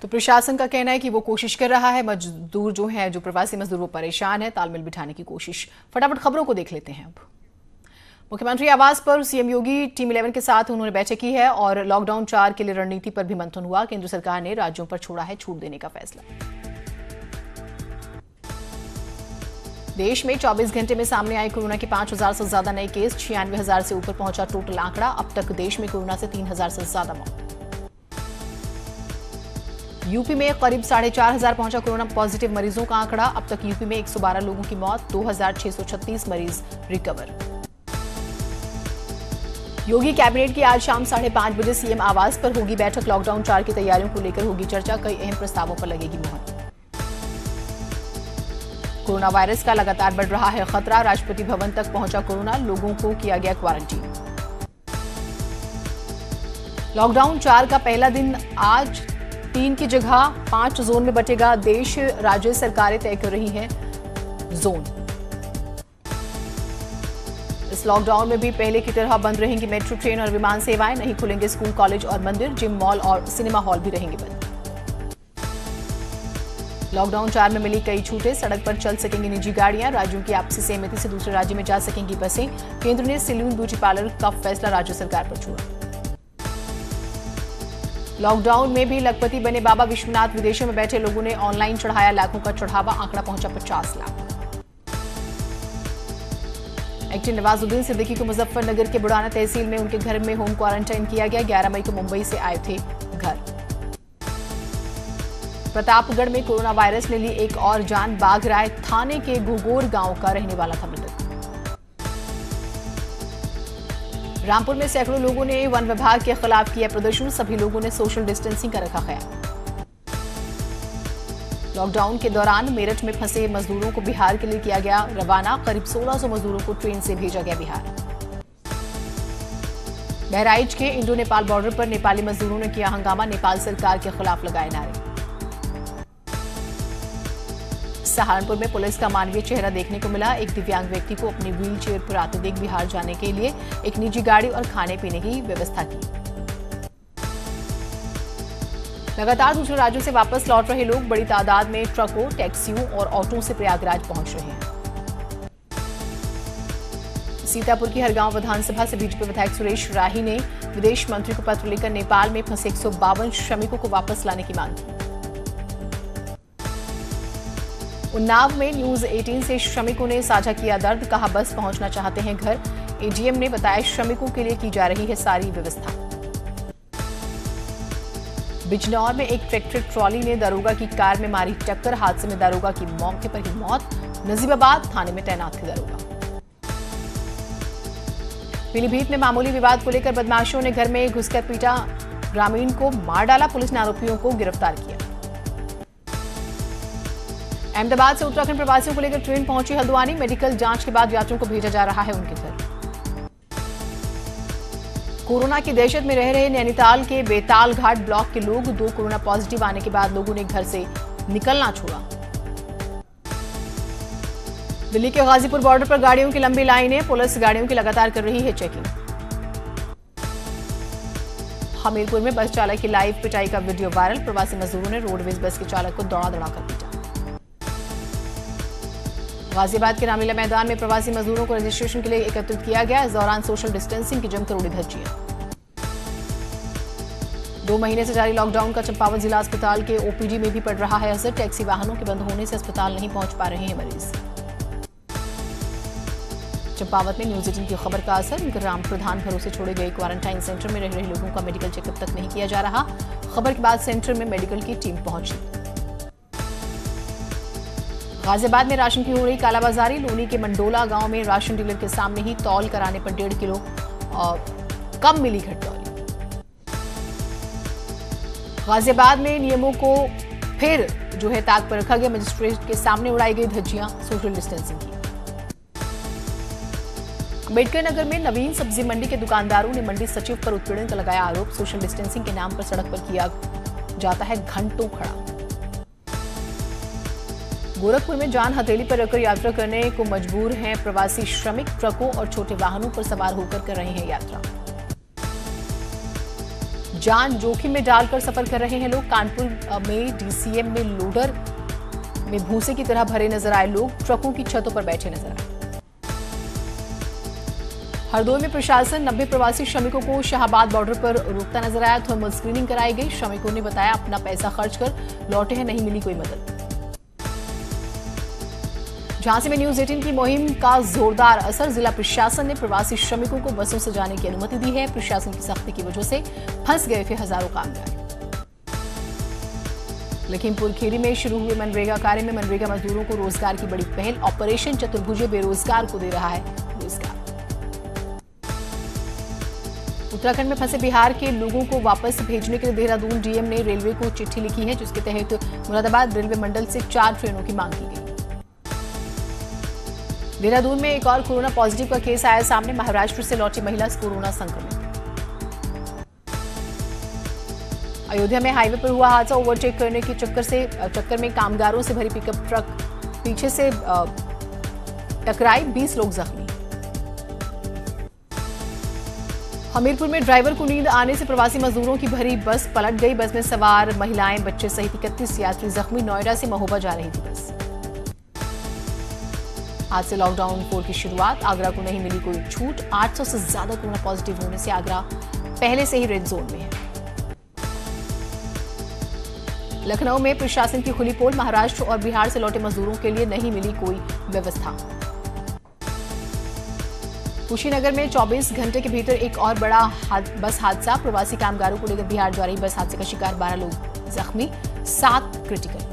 तो प्रशासन का कहना है कि वो कोशिश कर रहा है। मजदूर जो प्रवासी मजदूर वो परेशान है, तालमेल बिठाने की कोशिश। फटाफट खबरों को देख लेते हैं। अब मुख्यमंत्री आवास पर सीएम योगी टीम 11 के साथ उन्होंने बैठक की है और लॉकडाउन 4 के लिए रणनीति पर भी मंथन हुआ। केंद्र सरकार ने राज्यों पर छोड़ा है छूट देने का फैसला। देश में 24 घंटे में सामने आए कोरोना के 5,000 से ज्यादा नए केस। 96,000 से ऊपर पहुंचा टोटल आंकड़ा। अब तक देश में कोरोना से 3,000 से ज्यादा मौत। यूपी में करीब 4,500 पहुंचा कोरोना पॉजिटिव मरीजों का आंकड़ा। अब तक यूपी में 112 लोगों की मौत, 2,636 मरीज रिकवर। योगी कैबिनेट की आज शाम 5:30 बजे सीएम आवास पर होगी बैठक। लॉकडाउन 4 की तैयारियों को लेकर होगी चर्चा। कई अहम प्रस्तावों पर लगेगी मुहर। कोरोना वायरस का लगातार बढ़ रहा है खतरा। राष्ट्रपति भवन तक पहुंचा कोरोना, लोगों को किया गया क्वारंटीन। लॉकडाउन 4 का पहला दिन आज 3 की जगह 5 जोन में बंटेगा देश। राज्य सरकारें तय कर रही हैं जोन। इस लॉकडाउन में भी पहले की तरह बंद रहेंगी मेट्रो, ट्रेन और विमान सेवाएं। नहीं खुलेंगे स्कूल, कॉलेज और मंदिर। जिम, मॉल और सिनेमा हॉल भी रहेंगे बंद। लॉकडाउन 4 में मिली कई छूटें। सड़क पर चल सकेंगी निजी गाड़ियां। राज्यों की आपसी सहमति से दूसरे राज्य में जा सकेंगी बसें। केंद्र ने सैलून, ब्यूटी पार्लर का फैसला राज्य सरकार पर छोड़ा। लॉकडाउन में भी लखपति बने बाबा विश्वनाथ। विदेशों में बैठे लोगों ने ऑनलाइन चढ़ाया लाखों का चढ़ावा। आंकड़ा पहुंचा 50 लाख। एक्टर नवाजुद्दीन सिद्दीकी को मुजफ्फरनगर के बुढ़ाना तहसील में उनके घर में होम क्वारंटाइन किया गया। 11 मई को मुंबई से आए थे घर। प्रतापगढ़ में कोरोना वायरस ने ली एक और जान। बाघराय थाने के घुघोर गांव का रहने वाला था मृतक। रामपुर में सैकड़ों लोगों ने वन विभाग के खिलाफ किया प्रदर्शन। सभी लोगों ने सोशल डिस्टेंसिंग का रखा ख्याल। लॉकडाउन के दौरान मेरठ में फंसे मजदूरों को बिहार के लिए किया गया रवाना। करीब 1600 मजदूरों को ट्रेन से भेजा गया बिहार। बहराइच के इंडो नेपाल बॉर्डर पर नेपाली मजदूरों ने किया हंगामा। नेपाल सरकार के खिलाफ लगाए नारे। सहारनपुर में पुलिस का मानवीय चेहरा देखने को मिला। एक दिव्यांग व्यक्ति को अपनी व्हील चेयर पर आते देख बिहार जाने के लिए एक निजी गाड़ी और खाने पीने की व्यवस्था की। लगातार दूसरे राज्यों से वापस लौट रहे लोग बड़ी तादाद में ट्रकों, टैक्सियों और ऑटो से प्रयागराज पहुंच रहे हैं। सीतापुर की हरगांव विधानसभा से बीजेपी विधायक सुरेश राही ने विदेश मंत्री को पत्र लिखकर नेपाल में फंसे 152 श्रमिकों को वापस लाने की मांग की। उन्नाव में न्यूज 18 से श्रमिकों ने साझा किया दर्द। कहा बस पहुंचना चाहते हैं घर। एडीएम ने बताया श्रमिकों के लिए की जा रही है सारी व्यवस्था। बिजनौर में एक ट्रैक्टर ट्रॉली ने दारोगा की कार में मारी टक्कर। हादसे में दारोगा की मौके पर ही मौत। नजीबाबाद थाने में तैनात थे दारोगा। पीलीभीत में मामूली विवाद को लेकर बदमाशों ने घर में घुसकर पीटा। ग्रामीण को मार डाला। पुलिस ने आरोपियों को गिरफ्तार किया। अहमदाबाद से उत्तराखंड प्रवासियों को लेकर ट्रेन पहुंची हल्द्वानी। मेडिकल जांच के बाद यात्रियों को भेजा जा रहा है उनके घर। कोरोना की दहशत में रह रहे नैनीताल के बेताल घाट ब्लॉक के लोग 2 कोरोना पॉजिटिव आने के बाद लोगों ने घर से निकलना छोड़ा। दिल्ली के गाजीपुर बॉर्डर पर गाड़ियों की लंबी लाइनें। पुलिस गाड़ियों की लगातार कर रही है चेकिंग। हमीरपुर में बस चालक की लाइव पिटाई का वीडियो वायरल। प्रवासी मजदूरों ने रोडवेज बस के चालक को दौड़ा कर पीटा। गाजियाबाद के रामलीला मैदान में प्रवासी मजदूरों को रजिस्ट्रेशन के लिए एकत्रित किया गया। इस दौरान सोशल डिस्टेंसिंग की जमकर उड़ी धज्जियां। 2 महीने से जारी लॉकडाउन का चंपावत जिला अस्पताल के ओपीडी में भी पड़ रहा है असर। टैक्सी वाहनों के बंद होने से अस्पताल नहीं पहुंच पा रहे हैं मरीज। चंपावत में न्यूज 18 की खबर का असर। ग्राम प्रधान भरोसे छोड़े गए क्वारंटाइन सेंटर में रह रहे लोगों का मेडिकल चेकअप तक नहीं किया जा रहा। खबर के बाद सेंटर में मेडिकल की टीम पहुंची। गाजियाबाद में राशन की हो रही कालाबाजारी। लोनी के मंडोला गांव में राशन डीलर के सामने ही तौल कराने पर 1.5 किलो और कम मिली घटतौली। गाजियाबाद में नियमों को फिर ताक पर रखा गया। मजिस्ट्रेट के सामने उड़ाई गई धज्जियां। सोशल डिस्टेंसिंग की। अम्बेडकर नगर में नवीन सब्जी मंडी के दुकानदारों ने मंडी सचिव पर उत्पीड़न का लगाया आरोप। सोशल डिस्टेंसिंग के नाम पर सड़क पर किया जाता है घंटों खड़ा। गोरखपुर में जान हथेली पर रखकर यात्रा करने को मजबूर हैं प्रवासी श्रमिक। ट्रकों और छोटे वाहनों पर सवार होकर कर रहे हैं यात्रा। जान जोखिम में डालकर सफर कर रहे हैं लोग। कानपुर में डीसीएम में लोडर में भूसे की तरह भरे नजर आए लोग, ट्रकों की छतों पर बैठे नजर आए। हरदोई में प्रशासन 90 प्रवासी श्रमिकों को शाहबाद बॉर्डर पर रोकता नजर आया। थर्मल स्क्रीनिंग कराई गई। श्रमिकों ने बताया अपना पैसा खर्च कर लौटे हैं, नहीं मिली कोई मदद। झांसी में न्यूज 18 की मुहिम का जोरदार असर। जिला प्रशासन ने प्रवासी श्रमिकों को बसों से जाने की अनुमति दी है। प्रशासन की सख्ती की वजह से फंस गए थे हजारों कामगार। लखीमपुर खीरी में शुरू हुए मनरेगा कार्य में मनरेगा मजदूरों को रोजगार की बड़ी पहल। ऑपरेशन चतुर्भुज बेरोजगार को दे रहा है रोजगार। उत्तराखंड में फंसे बिहार के लोगों को वापस भेजने के लिए देहरादून डीएम ने रेलवे को चिट्ठी लिखी है, जिसके तहत मुरादाबाद रेलवे मंडल से 4 ट्रेनों की मांग की गई। देहरादून में एक और कोरोना पॉजिटिव का केस आया सामने। महाराष्ट्र से लौटी महिला कोरोना संक्रमित। अयोध्या में हाईवे पर हुआ हादसा। ओवरटेक करने के चक्कर में कामगारों से भरी पिकअप ट्रक पीछे से टकराई, 20 लोग जख्मी। हमीरपुर में ड्राइवर को नींद आने से प्रवासी मजदूरों की भरी बस पलट गई। बस में सवार महिलाएं, बच्चे सहित 31 यात्री जख्मी। नोएडा से महोबा जा रही थी बस। आज से लॉकडाउन 4 की शुरुआत। आगरा को नहीं मिली कोई छूट। 800 से ज्यादा कोरोना पॉजिटिव होने से आगरा पहले से ही रेड जोन में है। लखनऊ में प्रशासन की खुली पोल। महाराष्ट्र और बिहार से लौटे मजदूरों के लिए नहीं मिली कोई व्यवस्था। कुशीनगर में 24 घंटे के भीतर एक और बड़ा बस हादसा। प्रवासी कामगारों को लेकर बिहार जा रही बस हादसे का शिकार, 12 लोग जख्मी, 7 क्रिटिकल।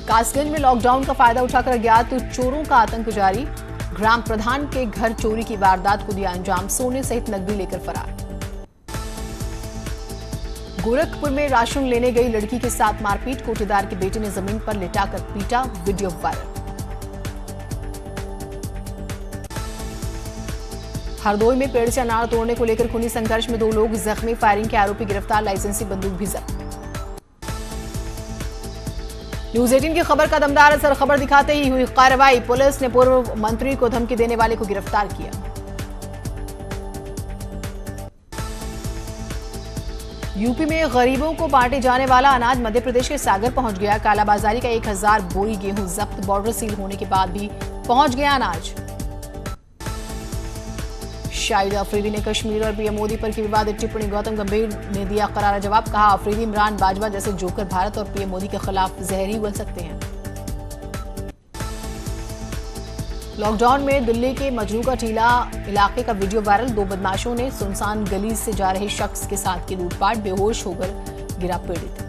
कासगंज में लॉकडाउन का फायदा उठाकर अज्ञात चोरों का आतंक जारी। ग्राम प्रधान के घर चोरी की वारदात को दिया अंजाम। सोने सहित नकदी लेकर फरार। गोरखपुर में राशन लेने गई लड़की के साथ मारपीट। कोठीदार के बेटे ने जमीन पर लिटाकर पीटा, वीडियो वायरल। हरदोई में पेड़ से अनार तोड़ने को लेकर खूनी संघर्ष में 2 लोग जख्मी। फायरिंग के आरोपी गिरफ्तार। लाइसेंसी बंदूक भी जब्त। न्यूज 18 की खबर का दमदार असर। खबर दिखाते ही हुई कार्रवाई। पुलिस ने पूर्व मंत्री को धमकी देने वाले को गिरफ्तार किया। यूपी में गरीबों को बांटे जाने वाला अनाज मध्य प्रदेश के सागर पहुंच गया। कालाबाजारी का 1000 बोरी गेहूं जब्त। बॉर्डर सील होने के बाद भी पहुंच गया अनाज। शाहिद अफरीदी ने कश्मीर और पीएम मोदी पर की विवादित टिप्पणी। गौतम गंभीर ने दिया करारा जवाब। कहा अफरीदी इमरान बाजवा जैसे जोकर भारत और पीएम मोदी के खिलाफ जहर ही उगल सकते हैं। लॉकडाउन में दिल्ली के मजनू का टीला इलाके का वीडियो वायरल। 2 बदमाशों ने सुनसान गली से जा रहे शख्स के साथ की लूटपाट। बेहोश होकर गिरा पीड़ित।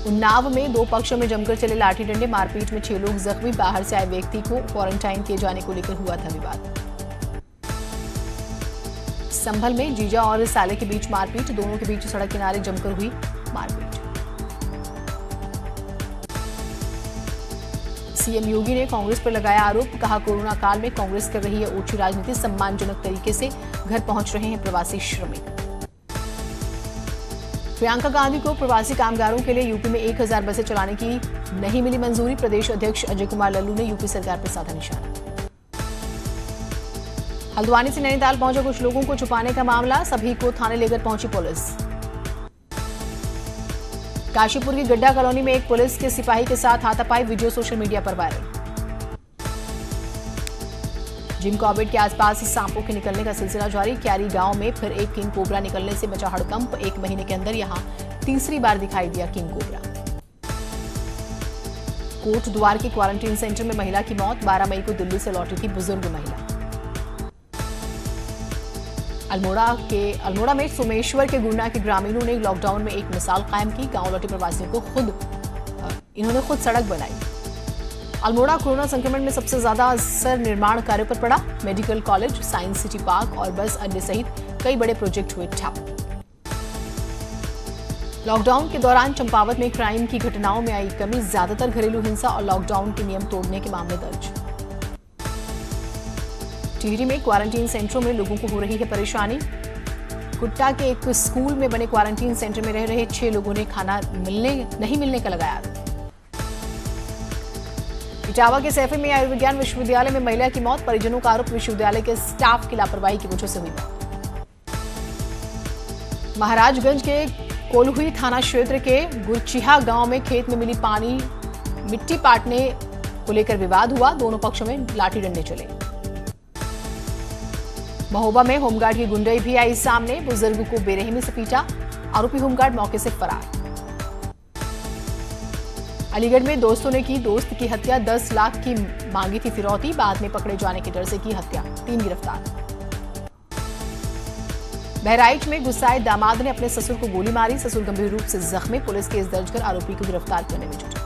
उन्नाव में 2 पक्षों में जमकर चले लाठी डंडे। मारपीट में 6 लोग जख्मी। बाहर से आए व्यक्ति को क्वारंटाइन किए जाने को लेकर हुआ था विवाद। संभल में जीजा और साले के बीच मारपीट। दोनों के बीच सड़क किनारे जमकर हुई मारपीट। सीएम योगी ने कांग्रेस पर लगाया आरोप। कहा कोरोना काल में कांग्रेस कर रही है ओछी राजनीति। सम्मानजनक तरीके से घर पहुंच रहे हैं प्रवासी श्रमिक। प्रियंका गांधी को प्रवासी कामगारों के लिए यूपी में 1000 बसें चलाने की नहीं मिली मंजूरी। प्रदेश अध्यक्ष अजय कुमार लल्लू ने यूपी सरकार पर साधा निशाना। हल्द्वानी से नैनीताल पहुंचे कुछ लोगों को छुपाने का मामला। सभी को थाने लेकर पहुंची पुलिस। काशीपुर की गड्ढा कॉलोनी में एक पुलिस के सिपाही के साथ हाथापाई। वीडियो सोशल मीडिया पर वायरल। जिम कॉर्बेट के आसपास सांपों के निकलने का सिलसिला जारी। क्यारी गांव में फिर एक किंग कोबरा निकलने से मचा हड़कंप। 1 महीने के अंदर यहां तीसरी बार दिखाई दिया किंग कोबरा। कोट द्वार के क्वारंटीन सेंटर में महिला की मौत। 12 मई को दिल्ली से लौटी थी बुजुर्ग महिला। अल्मोड़ा में सोमेश्वर के गुरना के ग्रामीणों ने लॉकडाउन में एक मिसाल कायम की। गांव लौटे प्रवासियों को इन्होंने खुद सड़क बनाई। अल्मोड़ा कोरोना संक्रमण में सबसे ज्यादा असर निर्माण कार्यों पर पड़ा। Medical college, science city park और बस अड्डे सहित कई बड़े प्रोजेक्ट हुए ठप। लॉकडाउन के दौरान चंपावत में क्राइम की घटनाओं में आई कमी। ज्यादातर घरेलू हिंसा और लॉकडाउन के नियम तोड़ने के मामले दर्ज। टिहरी में क्वारंटीन सेंटरों में लोगों को हो रही है परेशानी। कुट्टा के एक स्कूल में बने क्वारंटीन सेंटर में रह रहे 6 लोगों ने खाना नहीं मिलने का लगाया। इटावा के सैफी में आयुर्विज्ञान विश्वविद्यालय में महिला की मौत, परिजनों का आरोप विश्वविद्यालय के स्टाफ की लापरवाही की वजह से हुई मौत। महाराजगंज के कोल्हुई थाना क्षेत्र के गुरचिहा गांव में खेत में मिली पानी मिट्टी पाटने को लेकर विवाद हुआ, दोनों पक्षों में लाठी डंडे चले। महोबा में होमगार्ड की गुंडई भी आई सामने, बुजुर्ग को बेरहमी से पीटा, आरोपी होमगार्ड मौके से फरार। अलीगढ़ में दोस्तों ने की दोस्त की हत्या, 10 लाख की मांगी थी फिरौती, बाद में पकड़े जाने के डर से की हत्या, 3 गिरफ्तार। बहराइच में गुस्साए दामाद ने अपने ससुर को गोली मारी, ससुर गंभीर रूप से जख्मी, पुलिस केस दर्ज कर आरोपी को गिरफ्तार करने में जुटी।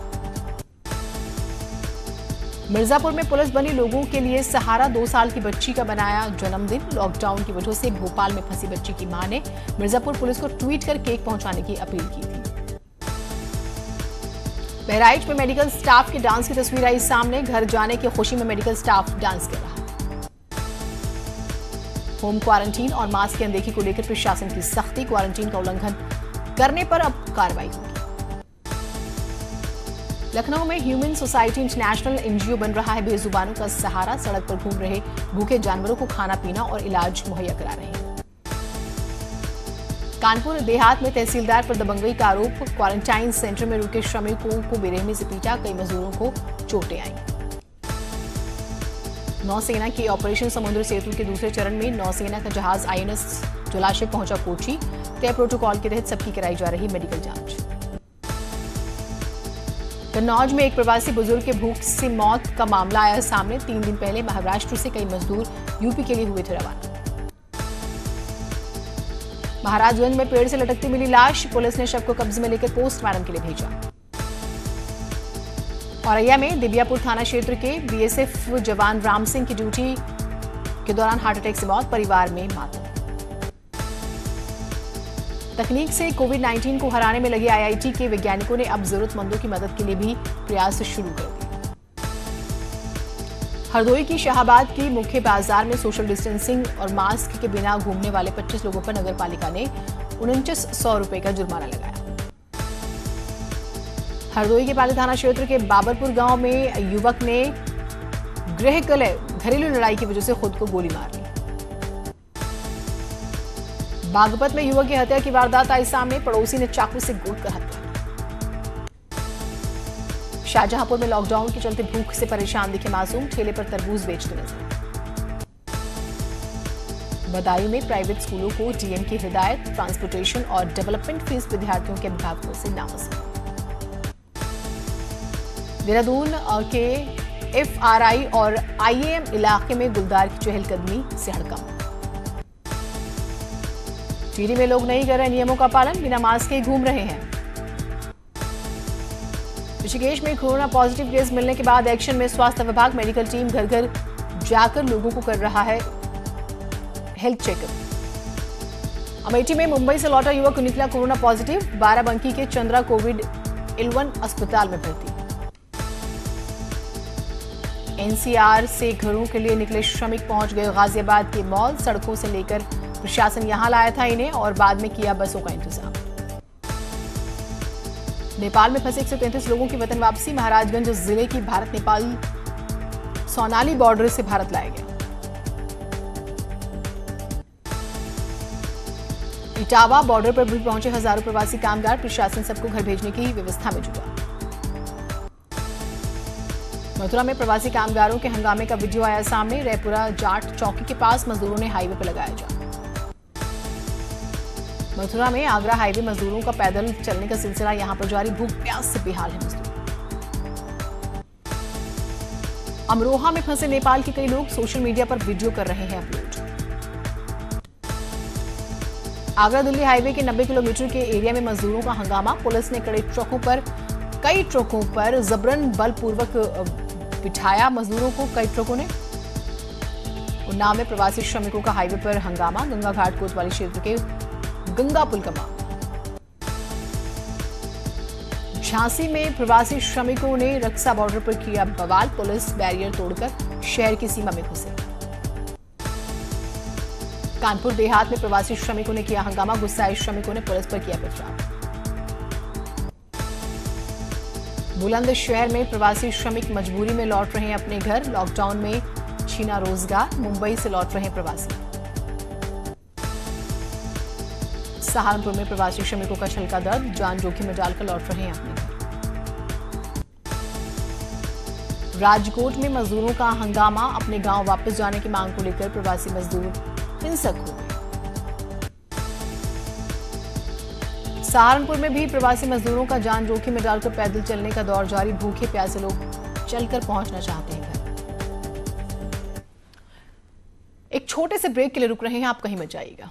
मिर्जापुर में पुलिस बनी लोगों के लिए सहारा, 2 साल की बच्ची का बनाया जन्मदिन, लॉकडाउन की वजह से भोपाल में फंसी बच्ची की मां ने मिर्जापुर पुलिस को ट्वीट कर केक पहुंचाने की अपील की थी। बहराइच में मेडिकल स्टाफ के डांस की तस्वीर आई सामने, घर जाने की खुशी में मेडिकल स्टाफ डांस कर रहा। होम क्वारंटीन और मास्क की अनदेखी को लेकर प्रशासन की सख्ती, क्वारंटीन का उल्लंघन करने पर अब कार्रवाई होगी। लखनऊ में ह्यूमन सोसाइटी इंटरनेशनल एनजीओ बन रहा है बेजुबानों का सहारा, सड़क पर घूम रहे भूखे जानवरों को खाना पीना और इलाज मुहैया करा रहे हैं। कानपुर देहात में तहसीलदार पर दबंगई का आरोप, क्वारंटाइन सेंटर में रुके श्रमिकों को बेरहमी से पीटा, कई मजदूरों को चोटें आईं। नौसेना की ऑपरेशन समुद्र सेतु के दूसरे चरण में नौसेना का जहाज आईएनएस जलाशय पहुंचा कोची, तय प्रोटोकॉल के तहत सबकी कराई जा रही मेडिकल जांच। कन्नौज में एक प्रवासी बुजुर्ग के भूख से मौत का मामला आया सामने, 3 दिन पहले महाराष्ट्र से कई मजदूर यूपी के लिए हुए थे रवाना। महाराजगंज में पेड़ से लटकती मिली लाश, पुलिस ने शव को कब्जे में लेकर पोस्टमार्टम के लिए भेजा। औरैया में दिव्यापुर थाना क्षेत्र के बीएसएफ जवान राम सिंह की ड्यूटी के दौरान हार्ट अटैक से मौत, परिवार में मातम। तकनीक से कोविड-19 को हराने में लगे आईआईटी के वैज्ञानिकों ने अब जरूरतमंदों की मदद के लिए भी प्रयास शुरू कर दिए। हरदोई की शाहबाद की मुख्य बाजार में सोशल डिस्टेंसिंग और मास्क के बिना घूमने वाले 25 लोगों पर नगर पालिका ने 4900 रुपए का जुर्माना लगाया। हरदोई के पाली थाना क्षेत्र के बाबरपुर गांव में युवक ने घरेलू लड़ाई की वजह से खुद को गोली मार ली। बागपत में युवक की हत्या की वारदात आई सामने, पड़ोसी ने चाकू से गोदकर हत्या की। शाहजहांपुर में लॉकडाउन के चलते भूख से परेशान दिखे मासूम, ठेले पर तरबूज बेचते नजर। बदायूं में प्राइवेट स्कूलों को डीएम की हिदायत, ट्रांसपोर्टेशन और डेवलपमेंट फीस विद्यार्थियों के अभिभावकों से ना वसूलें। देहरादून के एफआरआई और आईएएम इलाके में गुलदार की चहलकदमी से हड़कंप। टिहरी में लोग नहीं कर रहे नियमों का पालन, बिना मास्क के घूम रहे हैं। ऋषिकेश में कोरोना पॉजिटिव केस मिलने के बाद एक्शन में स्वास्थ्य विभाग, मेडिकल टीम घर घर जाकर लोगों को कर रहा है हेल्थ चेकअप। अमेठी में मुंबई से लौटा युवक को निकला कोरोना पॉजिटिव, बाराबंकी के चंद्रा कोविड-11 अस्पताल में भर्ती। एनसीआर से घरों के लिए निकले श्रमिक पहुंच गए गाजियाबाद के मॉल, सड़कों से लेकर प्रशासन यहां लाया था इन्हें और बाद में किया बसों का इंतजाम। नेपाल में फंसे 133 लोगों की वतन वापसी, महाराजगंज जिले की भारत नेपाल सोनाली बॉर्डर से भारत लाया गया। इटावा बॉर्डर पर भी पहुंचे हजारों प्रवासी कामगार, प्रशासन सबको घर भेजने की व्यवस्था में जुटा। मथुरा में प्रवासी कामगारों के हंगामे का वीडियो आया सामने, रैपुरा जाट चौकी के पास मजदूरों ने हाईवे पर लगाया जाम। मथुरा में आगरा हाईवे मजदूरों का पैदल चलने का सिलसिला यहां पर जारी, भूख प्यास से बेहाल है मजदूर। अमरोहा में फंसे नेपाल के कई लोग सोशल मीडिया पर वीडियो कर रहे हैं अपलोड। आगरा दिल्ली हाईवे के 90 किलोमीटर के एरिया में मजदूरों का हंगामा, पुलिस ने कई ट्रकों पर जबरन बलपूर्वक बिठाया मजदूरों को, कई ट्रकों ने। उन्नाव में प्रवासी श्रमिकों का हाईवे पर हंगामा, गंगा घाट कोतवाली क्षेत्र के गंगा पुल का मामला। झांसी में प्रवासी श्रमिकों ने रक्सा बॉर्डर पर किया बवाल, पुलिस बैरियर तोड़कर शहर की सीमा में घुसे। कानपुर देहात में प्रवासी श्रमिकों ने किया हंगामा, गुस्साए श्रमिकों ने पुलिस पर किया पथराव। बुलंदशहर में प्रवासी श्रमिक मजबूरी में लौट रहे हैं अपने घर। लॉकडाउन में छीना रोजगार, मुंबई से लौट रहे हैं प्रवासी। सहारनपुर में प्रवासी श्रमिकों का छलका दर्द, जान जोखिम में डालकर लौट रहे हैं अपने घर। राजकोट में मजदूरों का हंगामा, अपने गांव वापस जाने की मांग को लेकर प्रवासी मजदूर हिंसक हो गए। सहारनपुर में भी प्रवासी मजदूरों का जान जोखिम में डालकर पैदल चलने का दौर जारी। भूखे प्यासे लोग चलकर पहुंचना चाहते हैं घर। एक छोटे से ब्रेक के लिए रुक रहे हैं, आप कहीं मत जाइएगा।